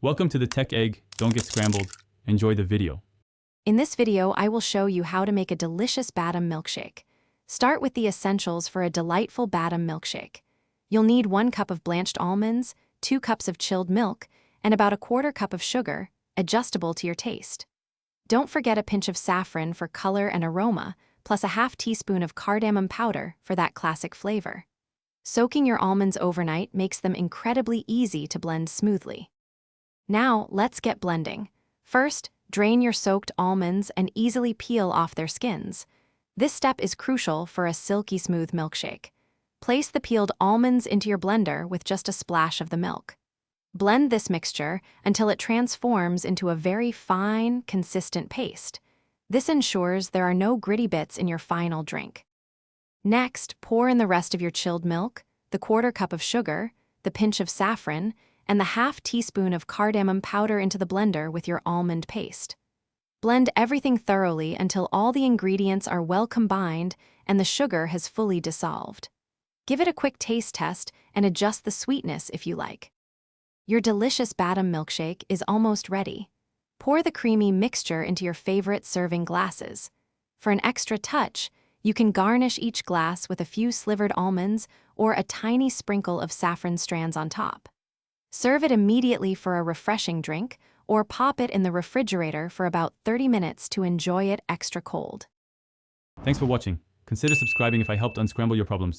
Welcome to the Tech Egg. Don't get scrambled. Enjoy the video. In this video, I will show you how to make a delicious Badam milkshake. Start with the essentials for a delightful Badam milkshake. You'll need 1 cup of blanched almonds, 2 cups of chilled milk, and about 1/4 cup of sugar, adjustable to your taste. Don't forget a pinch of saffron for color and aroma, plus 1/2 teaspoon of cardamom powder for that classic flavor. Soaking your almonds overnight makes them incredibly easy to blend smoothly. Now, let's get blending. First, drain your soaked almonds and easily peel off their skins. This step is crucial for a silky smooth milkshake. Place the peeled almonds into your blender with just a splash of the milk. Blend this mixture until it transforms into a very fine, consistent paste. This ensures there are no gritty bits in your final drink. Next, pour in the rest of your chilled milk, the 1/4 cup of sugar, the pinch of saffron, and the 1/2 teaspoon of cardamom powder into the blender with your almond paste. Blend everything thoroughly until all the ingredients are well combined and the sugar has fully dissolved. Give it a quick taste test and adjust the sweetness if you like. Your delicious Badam milkshake is almost ready. Pour the creamy mixture into your favorite serving glasses. For an extra touch, you can garnish each glass with a few slivered almonds or a tiny sprinkle of saffron strands on top. Serve it immediately for a refreshing drink, or pop it in the refrigerator for about 30 minutes to enjoy it extra cold. Thanks for watching. Consider subscribing if I helped unscramble your problems.